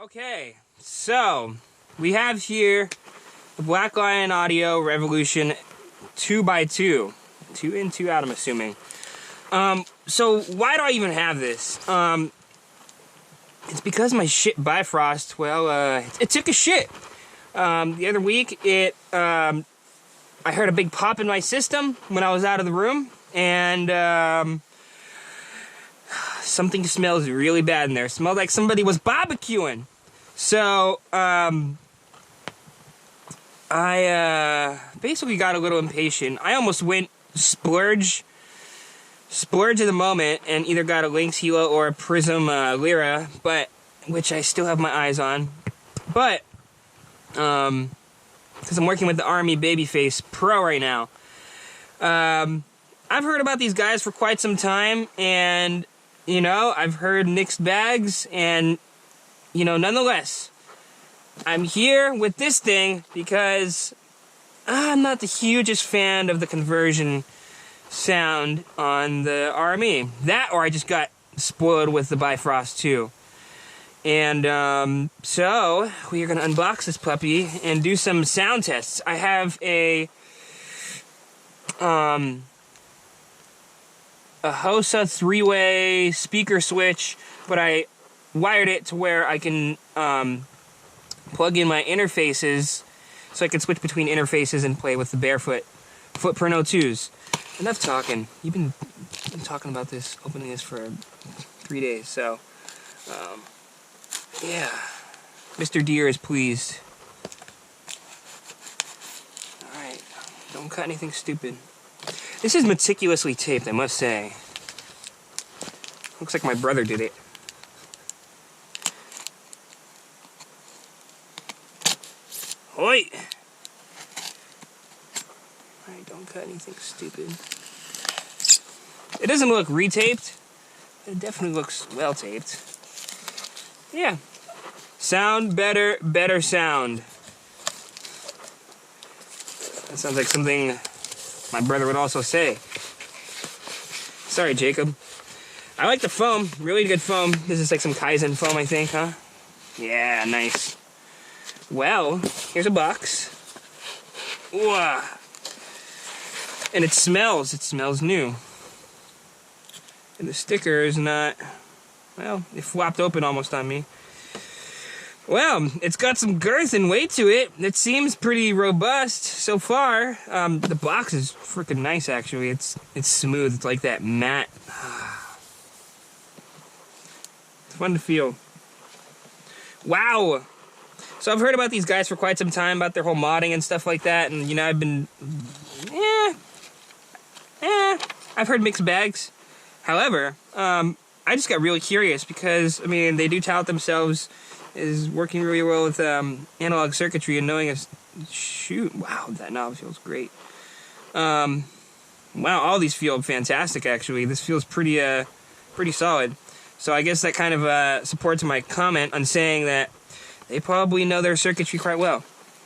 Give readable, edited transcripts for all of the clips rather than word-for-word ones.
Okay, so we have here the Black Lion Audio Revolution 2x2. 2 in, 2 out, I'm assuming. So why do I even have this? It's because my shit Bifrost, well, it took a shit. The other week, I heard a big pop in my system when I was out of the room, and, something smells really bad in there. It smelled like somebody was barbecuing. So, I basically got a little impatient. I almost went splurge of the moment and either got a Lynx Hilo or a Prism Lyra, which I still have my eyes on. But, because I'm working with the RME Babyface Pro right now. I've heard about these guys for quite some time, and you know, I've heard mixed bags, and, you know, nonetheless, I'm here with this thing because I'm not the hugest fan of the conversion sound on the RME. That, or I just got spoiled with the Bifrost 2. And, so, we are going to unbox this puppy and do some sound tests. I have a Hosa 3-way speaker switch, but I wired it to where I can plug in my interfaces so I can switch between interfaces and play with the Barefoot Footprint 02s. Enough talking. You've been talking about this, opening this for 3 days, so yeah. Mr. Deer is pleased. Alright, don't cut anything stupid. This is meticulously taped, I must say. Looks like my brother did it. Hoi! Alright, don't cut anything stupid. It doesn't look retaped. It definitely looks well taped. Yeah. Sound better sound. That sounds like something my brother would also say. Sorry, Jacob. I like the foam. Really good foam. This is like some Kaizen foam, I think, huh? Yeah, nice. Well, here's a box. Ooh. And it smells. It smells new. And the sticker is not... Well, it flopped open almost on me. Well, it's got some girth and weight to it. It seems pretty robust so far. The box is freaking nice, actually. It's smooth. It's like that matte. It's fun to feel. Wow. So I've heard about these guys for quite some time, about their whole modding and stuff like that. And, you know, I've been... I've heard mixed bags. However, I just got really curious because, I mean, they do tout themselves is working really well with analog circuitry and knowing shoot, wow, that knob feels great. Wow, all these feel fantastic, actually. This feels pretty solid. So I guess that kind of supports my comment on saying that they probably know their circuitry quite well.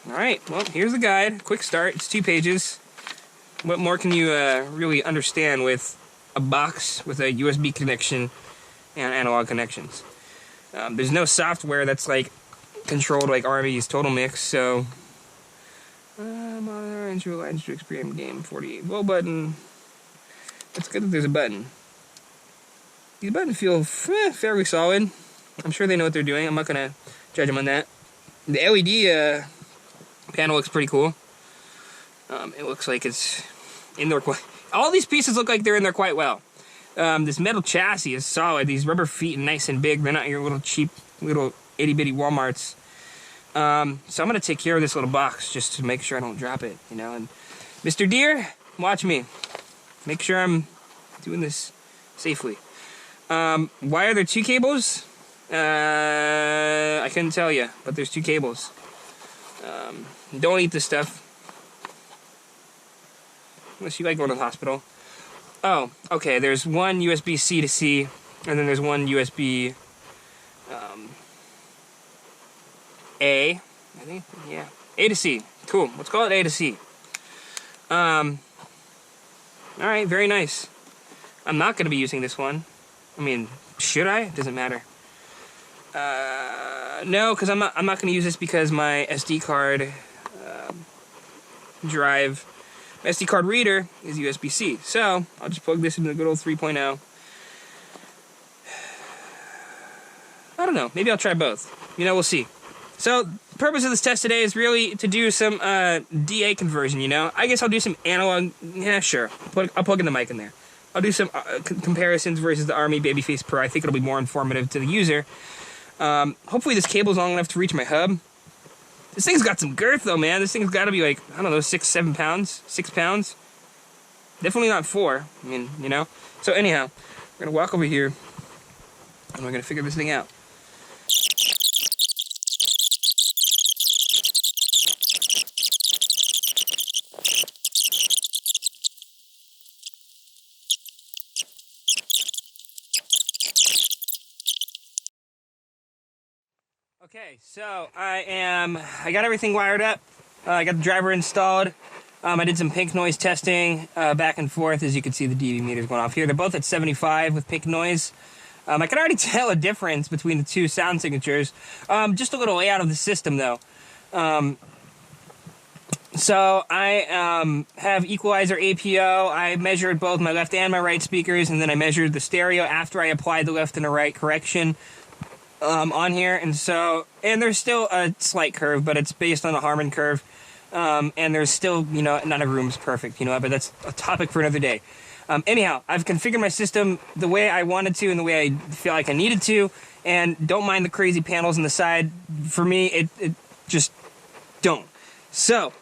Alright, well, here's the guide. Quick start. It's 2 pages. What more can you really understand with a box with a USB connection and analog connections? There's no software that's like controlled like RME's Total Mix, so monitor intro line to experience game 48 volt button. It's good that there's a button. These buttons feel fairly solid. I'm sure they know what they're doing. I'm not gonna judge them on that. The LED panel looks pretty cool. It looks like it's in there. All these pieces look like they're in there quite well. This metal chassis is solid. These rubber feet are nice and big. They're not your little cheap, little itty-bitty Walmarts. So I'm going to take care of this little box just to make sure I don't drop it, you know. And Mr. Deer, watch me. Make sure I'm doing this safely. Why are there 2 cables? I couldn't tell you, but there's 2 cables. Don't eat this stuff. Unless you like going to the hospital. Oh, okay, there's one USB-C to C, and then there's one USB A, I think, yeah, A to C. Cool, let's call it A to C. Alright, very nice. I'm not going to be using this one. I mean, should I? It doesn't matter. No, because I'm not going to use this because my SD card drive, my SD card reader is USB-C. So I'll just plug this into the good old 3.0. I don't know. Maybe I'll try both. You know, we'll see. So the purpose of this test today is really to do some DA conversion, you know? I guess I'll do some analog. Yeah, sure. I'll plug in the mic in there. I'll do some comparisons versus the RME Babyface Pro. I think it'll be more informative to the user. Hopefully this cable's long enough to reach my hub. This thing's got some girth, though, man. This thing's got to be like, I don't know, 6, 7 pounds? 6 pounds? Definitely not 4. I mean, you know? So anyhow, we're going to walk over here, and we're going to figure this thing out. Okay, so I got everything wired up. I got the driver installed. I did some pink noise testing back and forth. As you can see, the dB meters going off here. They're both at 75 with pink noise. I can already tell a difference between the two sound signatures. Just a little layout of the system, though. So I have equalizer APO. I measured both my left and my right speakers, and then I measured the stereo after I applied the left and the right correction on here. And there's still a slight curve, but it's based on a Harman curve. And there's still, you know, none of room's perfect, you know, but that's a topic for another day. Anyhow, I've configured my system the way I wanted to and the way I feel like I needed to, and don't mind the crazy panels on the side. For me, it just don't. So,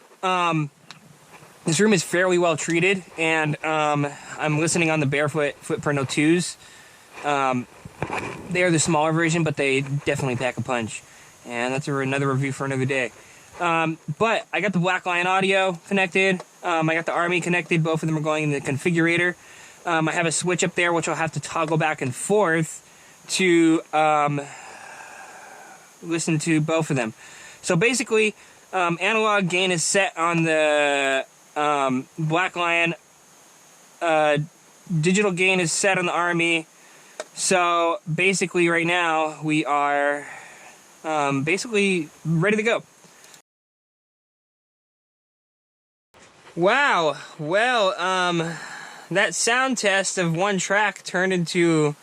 this room is fairly well treated, and I'm listening on the Barefoot Footprint 02s. They are the smaller version, but they definitely pack a punch. And that's another review for another day. But I got the Blackline audio connected. I got the RME connected. Both of them are going in the configurator. I have a switch up there, which I'll have to toggle back and forth to listen to both of them. So basically, analog gain is set on the Blackline. Digital gain is set on the RME. So basically right now we are basically ready to go. Wow, well, that sound test of one track turned into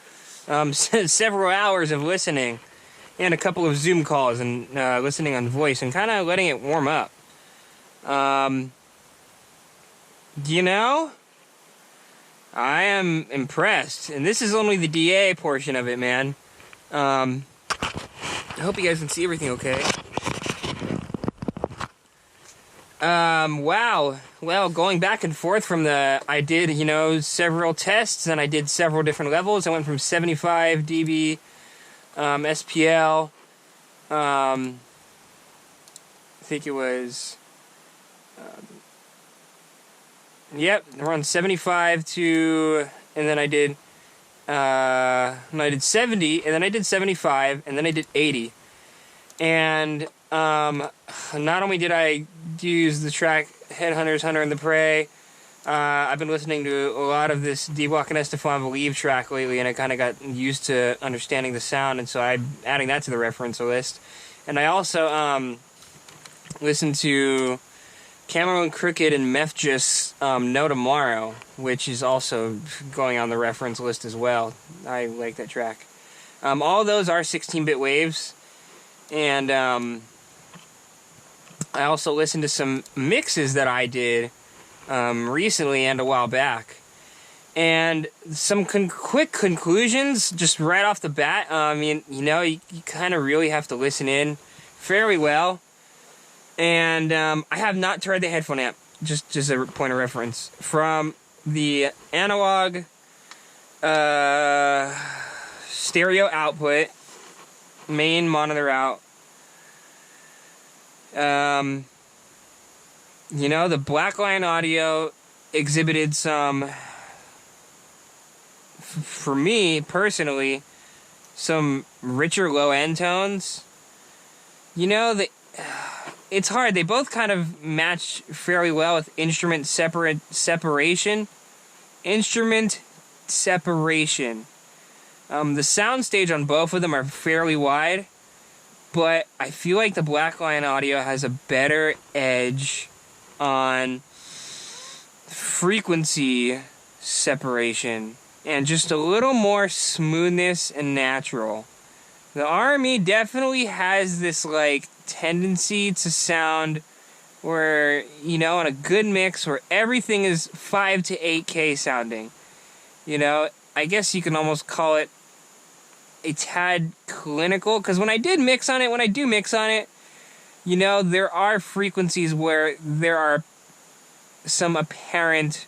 several hours of listening and a couple of Zoom calls and listening on voice and kind of letting it warm up. You know, I am impressed, and this is only the DA portion of it, man. I hope you guys can see everything okay. Wow. Well, going back and forth from I did, you know, several tests, and I did several different levels. I went from 75 dB, SPL, I think it was, yep, around 75 to, and then I did 70, and then I did 75, and then I did 80. And, not only did I use the track Headhunters, Hunter and the Prey, I've been listening to a lot of this D-Walk and Estefan Believe track lately, and I kind of got used to understanding the sound, and so I'm adding that to the reference list. And I also, listened to Cameron Crooked and Mefjus, No Tomorrow, which is also going on the reference list as well. I like that track. All of those are 16-bit waves, and, I also listened to some mixes that I did recently and a while back. And some quick conclusions, just right off the bat. I mean, you know, you kind of really have to listen in fairly well. And I have not tried the headphone amp, just a point of reference. From the analog stereo output, main monitor out, you know, the Blackline audio exhibited some, for me personally, some richer low end tones. You know, it's hard. They both kind of match fairly well with instrument separation. Instrument separation. The sound stage on both of them are fairly wide. but I feel like the Black Lion Audio has a better edge on frequency separation and just a little more smoothness and natural. The RME definitely has this like tendency to sound where, you know, on a good mix where everything is 5 to 8K sounding. You know, I guess you can almost call it a tad clinical, because when I do mix on it, you know, there are frequencies where there are some apparent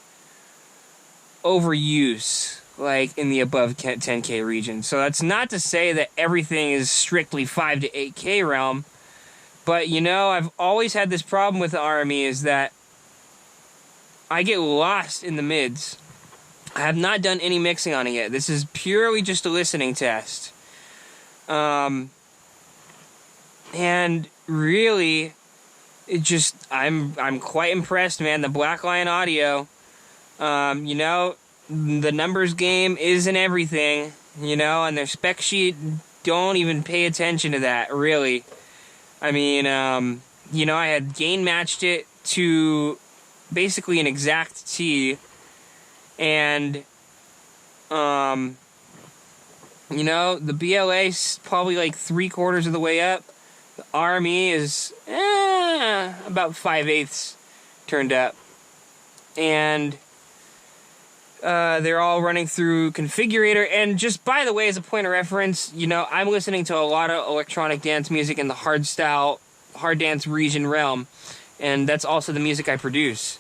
overuse, like in the above 10K region. So that's not to say that everything is strictly 5 to 8K realm, but, you know, I've always had this problem with the RME is that I get lost in the mids. I have not done any mixing on it yet. This is purely just a listening test. And really, it just, I'm quite impressed, man. The Black Lion Audio, you know, the numbers game isn't everything, you know, and their spec sheet, don't even pay attention to that, really. I mean, you know, I had gain matched it to basically an exact T, and, you know, the BLA's probably like 3/4 of the way up. The RME is about 5/8 turned up. And they're all running through configurator. And just by the way, as a point of reference, you know, I'm listening to a lot of electronic dance music in the hard dance region realm. And that's also the music I produce.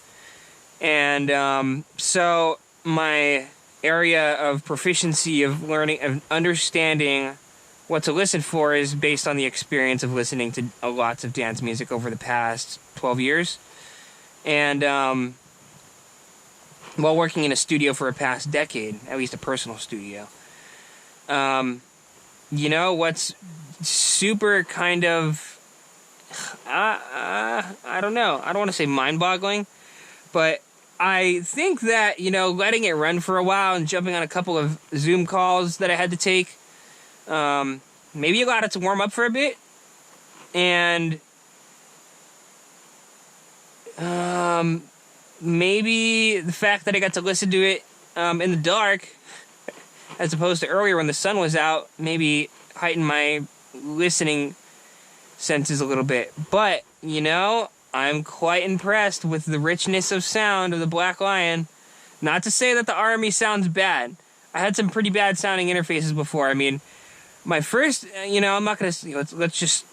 And so my area of proficiency of learning, of understanding what to listen for is based on the experience of listening to lots of dance music over the past 12 years. And while working in a studio for a past decade, at least a personal studio. You know, what's super kind of, I don't know, I don't want to say mind-boggling, but I think that, you know, letting it run for a while and jumping on a couple of Zoom calls that I had to take, maybe allowed it to warm up for a bit, and maybe the fact that I got to listen to it in the dark as opposed to earlier when the sun was out maybe heightened my listening senses a little bit. But, you know, I'm quite impressed with the richness of sound of the Black Lion. Not to say that the RME sounds bad. I had some pretty bad sounding interfaces before. I mean, my first, you know, I'm not going to, let's just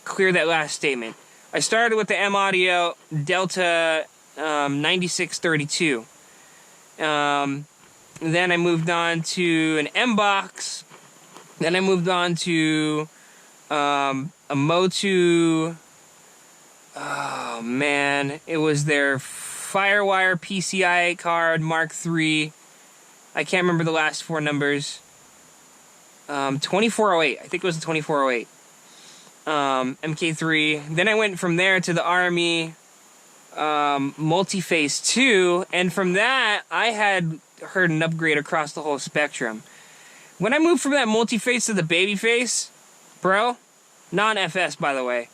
clear that last statement. I started with the M Audio Delta 9632. Then I moved on to an M Box. Then I moved on to a Motu. Oh man, it was their Firewire PCI card Mark III. I can't remember the last four numbers. 2408. I think it was the 2408. MK3. Then I went from there to the RME Multiface 2, and from that I had heard an upgrade across the whole spectrum. When I moved from that Multiface to the Babyface Pro, non-FS by the way,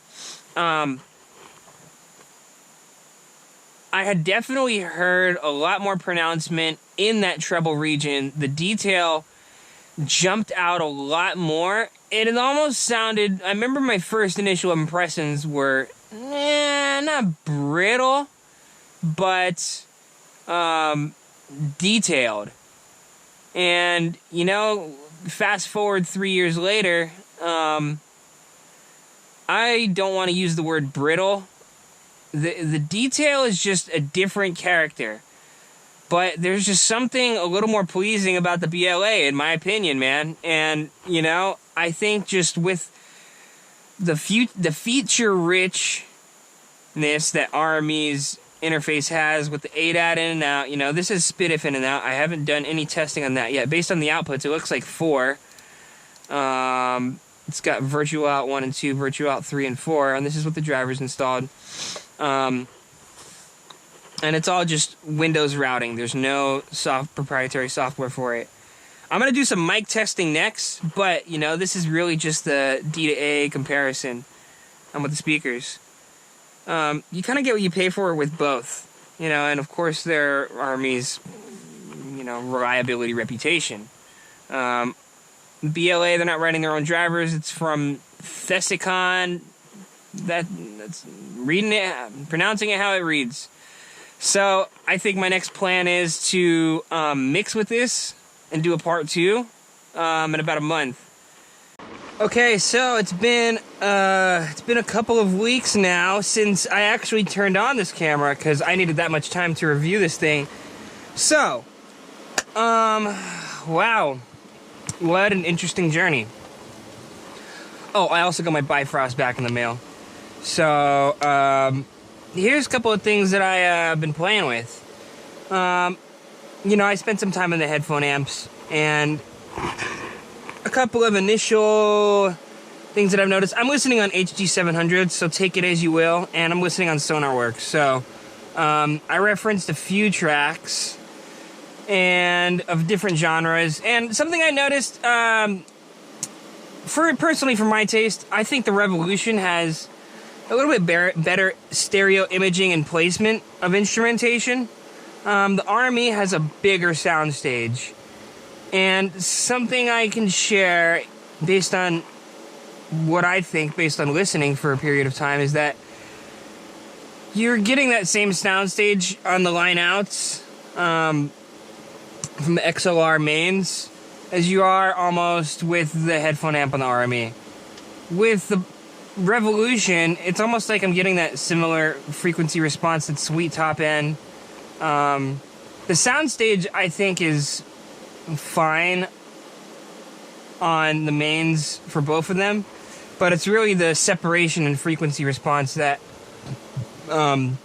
I had definitely heard a lot more pronouncement in that treble region. The detail jumped out a lot more. It almost sounded, I remember my first initial impressions were, not brittle, but detailed. And, you know, fast forward 3 years later, I don't want to use the word brittle. The detail is just a different character. But there's just something a little more pleasing about the BLA, in my opinion, man. And, you know, I think just with the feature richness that RME's interface has with the ADAT in and out, you know, this is SPDIF in and out. I haven't done any testing on that yet. Based on the outputs, it looks like 4. It's got Virtual Out 1 and 2, Virtual Out 3 and 4, and this is what the driver's installed. And it's all just Windows routing. There's no proprietary software for it. I'm going to do some mic testing next, but, you know, this is really just the D to A comparison with the speakers. You kind of get what you pay for with both, you know, and of course their RME's, you know, reliability reputation. BLA, they're not writing their own drivers. It's from Thesicon. That's reading it, pronouncing it how it reads. So I think my next plan is to mix with this and do a part 2 in about a month. Okay, so it's been a couple of weeks now since I actually turned on this camera because I needed that much time to review this thing. So, wow, what an interesting journey. Oh, I also got my Bifrost back in the mail. So, here's a couple of things that I've been playing with. You know, I spent some time in the headphone amps, and a couple of initial things that I've noticed. I'm listening on HD 700, so take it as you will, and I'm listening on SonarWorks. So, I referenced a few tracks and of different genres, and something I noticed, personally for my taste, I think the Revolution has a little bit better stereo imaging and placement of instrumentation. The RME has a bigger soundstage. And something I can share based on what I think, based on listening for a period of time, is that you're getting that same soundstage on the line outs from the XLR mains as you are almost with the headphone amp on the RME. With the Revolution, it's almost like I'm getting that similar frequency response, that sweet top end. The soundstage, I think, is fine on the mains for both of them, but it's really the separation and frequency response that, and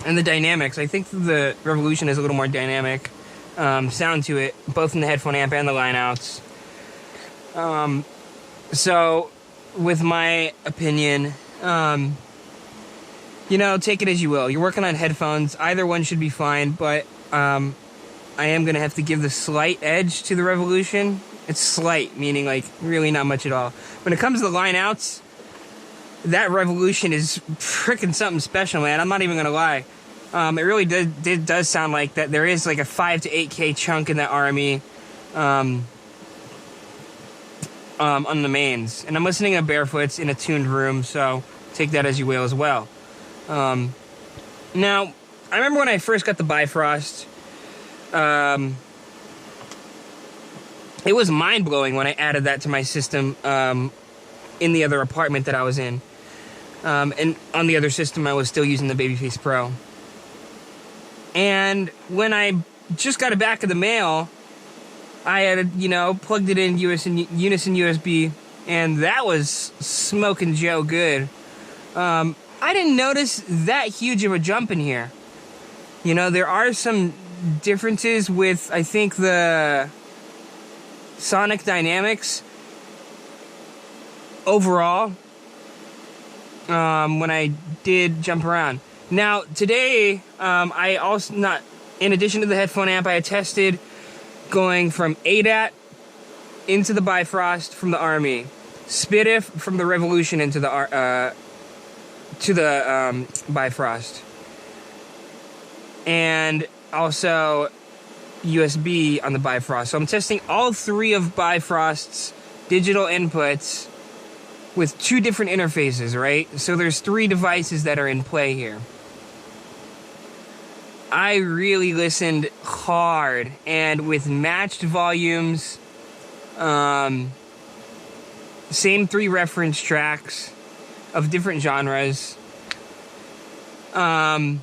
the dynamics. I think the Revolution has a little more dynamic sound to it, both in the headphone amp and the line outs. So, with my opinion, you know, take it as you will. You're working on headphones. Either one should be fine, but I am going to have to give the slight edge to the Revolution. It's slight, meaning like really not much at all. When it comes to the line outs, that Revolution is freaking something special, man. I'm not even going to lie. It really does sound like that there is like a 5 to 8K chunk in that RME on the mains. And I'm listening to Barefoots in a tuned room, so take that as you will as well. Now, I remember when I first got the Bifrost, it was mind-blowing when I added that to my system in the other apartment that I was in. And on the other system, I was still using the Babyface Pro. And when I just got it back in the mail, I had, you know, plugged it in Unison USB, and that was smoking Joe good. I didn't notice that huge of a jump in here. You know, there are some differences with, I think, the sonic dynamics overall when I did jump around. Now, today, I also, in addition to the headphone amp, I had tested going from ADAT into the Bifrost from the RME, SPDIF from the Revolution into the Bifrost, and also USB on the Bifrost. So I'm testing all three of Bifrost's digital inputs with two different interfaces, right? So there's three devices that are in play here. I really listened hard and with matched volumes, same three reference tracks of different genres, and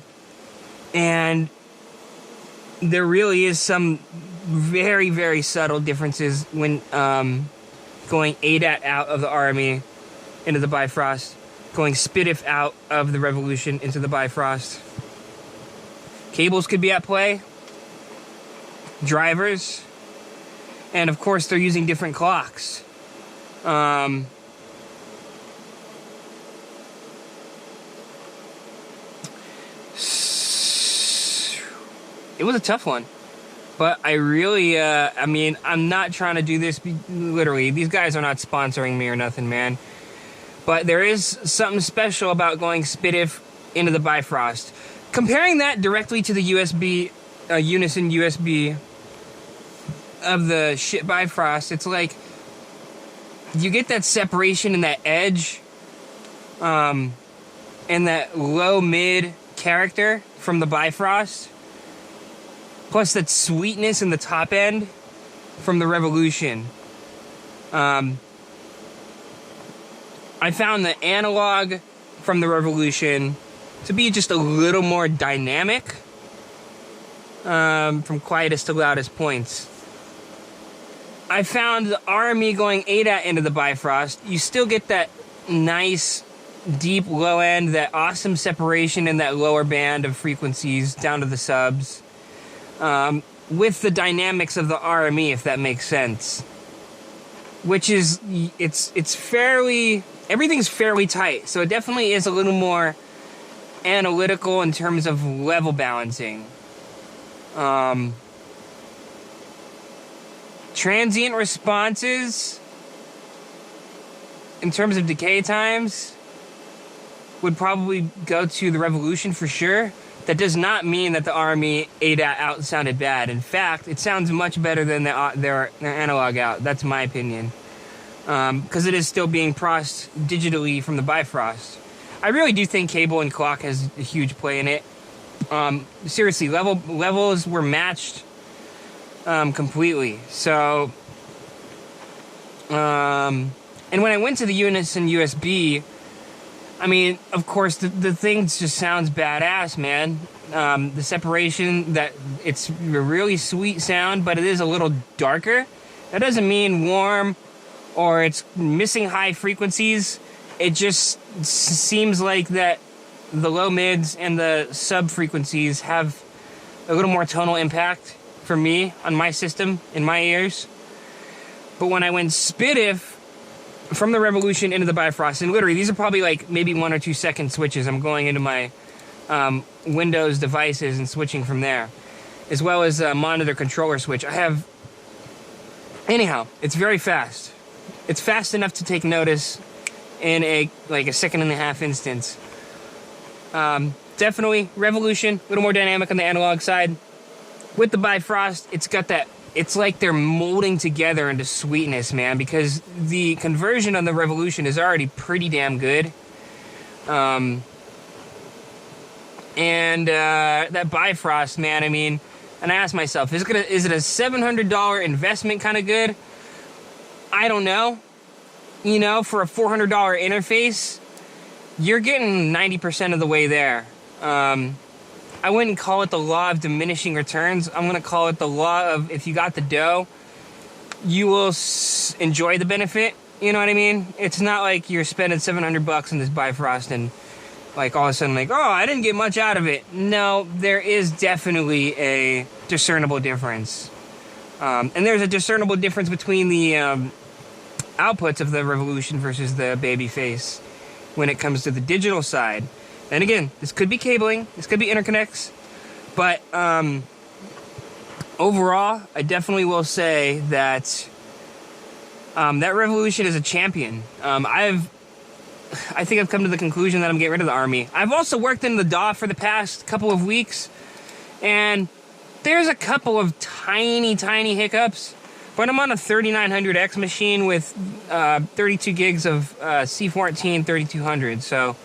there really is some very, very subtle differences when going ADAT out of the RME into the Bifrost, going SPDIF out of the Revolution into the Bifrost. Cables could be at play, drivers, and of course they're using different clocks. It was a tough one. But I really, I mean, I'm not trying to do this, literally. These guys are not sponsoring me or nothing, man. But there is something special about going Spitif into the Bifrost. Comparing that directly to the USB, Unison USB of the shit Bifrost, it's like you get that separation and that edge, and that low-mid character from the Bifrost, plus that sweetness in the top end from the Revolution. I found the analog from the Revolution to be just a little more dynamic, from quietest to loudest points. I found the RME going ADAT into the Bifrost, you still get that nice, deep low end, that awesome separation in that lower band of frequencies down to the subs, with the dynamics of the RME, if that makes sense. Which is, it's fairly, everything's fairly tight, so it definitely is a little more analytical in terms of level balancing. Transient responses in terms of decay times would probably go to the Revolution for sure. That does not mean that the RME ADAT out sounded bad. In fact, it sounds much better than their analog out. That's my opinion. Because it is still being processed digitally from the Bifrost. I really do think cable and clock has a huge play in it. Seriously, levels were matched completely. So, and when I went to the Unison USB, I mean, of course, the thing just sounds badass, man. The separation, that it's a really sweet sound, but it is a little darker. That doesn't mean warm or it's missing high frequencies. It just seems like that the low mids and the sub frequencies have a little more tonal impact for me on my system, in my ears. But when I went Spitif from the Revolution into the Bifrost, and literally these are probably like maybe 1 or 2 second switches. I'm going into my Windows devices and switching from there, as well as a monitor controller switch. Anyhow, it's very fast. It's fast enough to take notice in a 1.5 second instance. Definitely Revolution, a little more dynamic on the analog side. With the Bifrost, it's got that, it's like they're molding together into sweetness, man, because the conversion on the Revolution is already pretty damn good. And that Bifrost, man, I mean, and I asked myself, is it a $700 investment kind of good? I don't know. You know, for a $400 interface, you're getting 90% of the way there. I wouldn't call it the law of diminishing returns. I'm going to call it the law of, if you got the dough, you will enjoy the benefit. You know what I mean? It's not like you're spending $700 on this Bifrost and like all of a sudden like, oh, I didn't get much out of it. No, there is definitely a discernible difference. And there's a discernible difference between the outputs of the Revolution versus the Babyface when it comes to the digital side. And again, this could be cabling, this could be interconnects, but overall, I definitely will say that that Revolution is a champion. I think I've come to the conclusion that I'm getting rid of the RME. I've also worked in the DAW for the past couple of weeks, and there's a couple of tiny hiccups, but I'm on a 3900X machine with 32 gigs of C14 3200, so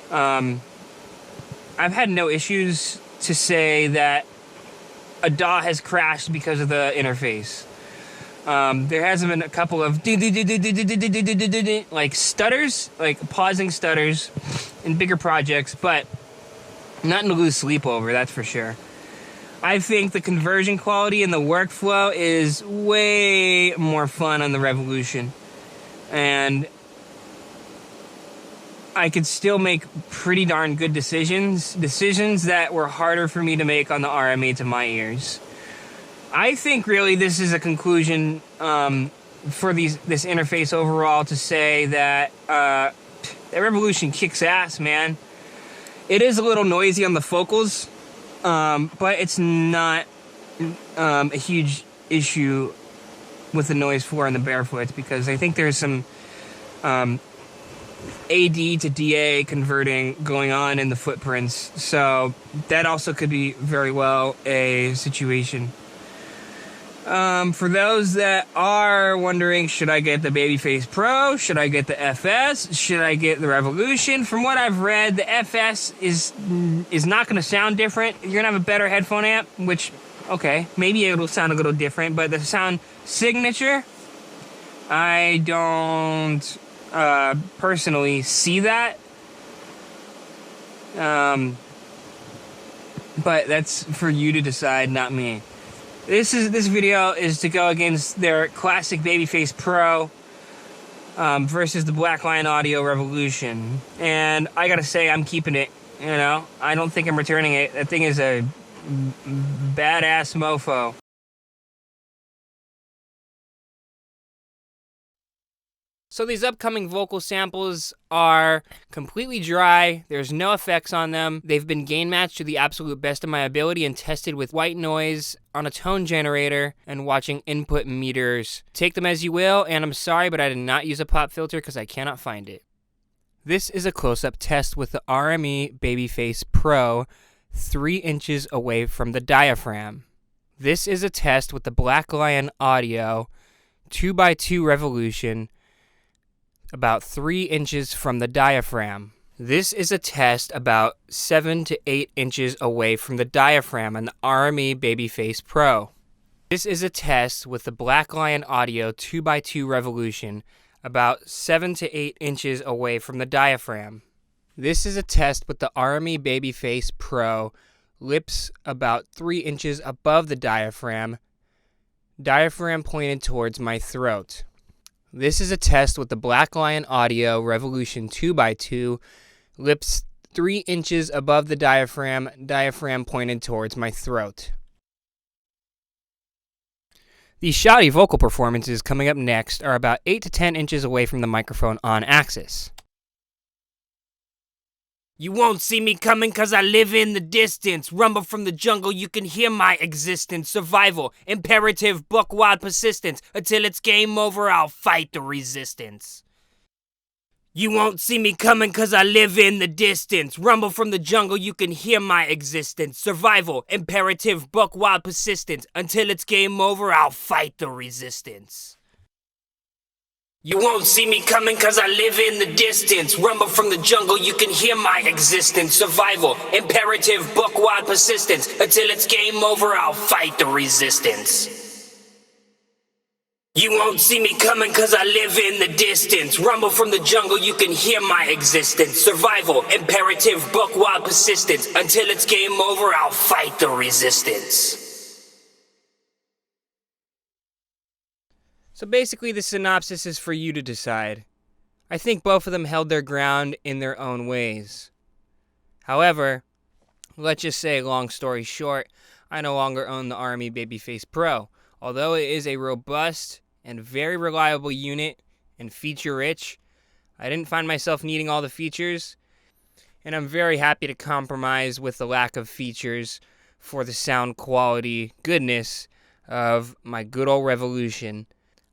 I've had no issues to say that a DAW has crashed because of the interface. There hasn't been a couple of like stutters, like pausing stutters in bigger projects, but nothing to lose sleep over, that's for sure. I think the conversion quality and the workflow is way more fun on the Revolution. And I could still make pretty darn good decisions that were harder for me to make on the RME to my ears. I think really this is a conclusion for this interface overall to say that that Revolution kicks ass, man. It is a little noisy on the vocals, but it's not a huge issue with the noise floor and the Barefoots, because I think there's some AD to DA converting going on in the footprints, so that also could be very well a situation. For those that are wondering, should I get the Babyface Pro? Should I get the FS? Should I get the Revolution? From what I've read, the FS is not going to sound different. You're going to have a better headphone amp, which, okay, maybe it'll sound a little different, but the sound signature, I don't personally see that. But that's for you to decide, not me. This video is to go against their classic Babyface Pro versus the Black Lion Audio Revolution. And I gotta say, I'm keeping it, you know? I don't think I'm returning it. That thing is a badass mofo. So these upcoming vocal samples are completely dry. There's no effects on them. They've been gain matched to the absolute best of my ability and tested with white noise on a tone generator and watching input meters. Take them as you will, and I'm sorry, but I did not use a pop filter because I cannot find it. This is a close-up test with the RME Babyface Pro 3 inches away from the diaphragm. This is a test with the Black Lion Audio 2x2 Revolution about 3 inches from the diaphragm. This is a test about 7 to 8 inches away from the diaphragm on the RME Babyface Pro. This is a test with the Black Lion Audio 2x2 Revolution about 7 to 8 inches away from the diaphragm. This is a test with the RME Babyface Pro, lips about 3 inches above the diaphragm pointed towards my throat. This is a test with the Black Lion Audio Revolution 2x2, lips 3 inches above the diaphragm pointed towards my throat. The shouty vocal performances coming up next are about 8 to 10 inches away from the microphone on axis. You won't see me coming cause I live in the distance. Rumble from the jungle, you can hear my existence. Survival, imperative, buck wild persistence. Until it's game over, I'll fight the resistance. You won't see me coming cause I live in the distance. Rumble from the jungle, you can hear my existence. Survival, imperative, buck wild persistence. Until it's game over, I'll fight the resistance. You won't see me coming cause I live in the distance. Rumble from the jungle, you can hear my existence. Survival, imperative, buck wild persistence. Until it's game over, I'll fight the resistance. You won't see me coming cause I live in the distance. Rumble from the jungle, you can hear my existence. Survival, imperative, buck wild persistence. Until it's game over, I'll fight the resistance. So basically, the synopsis is for you to decide. I think both of them held their ground in their own ways. However, let's just say, long story short, I no longer own the RME Babyface Pro. Although it is a robust and very reliable unit and feature-rich, I didn't find myself needing all the features, and I'm very happy to compromise with the lack of features for the sound quality goodness of my good old Revolution.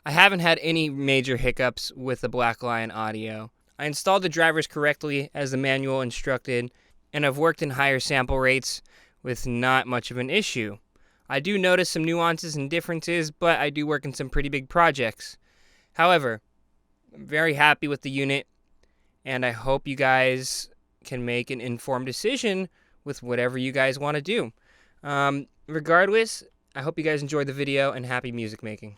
I haven't had any major hiccups with the Black Lion Audio. I installed the drivers correctly as the manual instructed, and I've worked in higher sample rates with not much of an issue. I do notice some nuances and differences, but I do work in some pretty big projects. However, I'm very happy with the unit, and I hope you guys can make an informed decision with whatever you guys want to do. Regardless, I hope you guys enjoyed the video, and happy music making.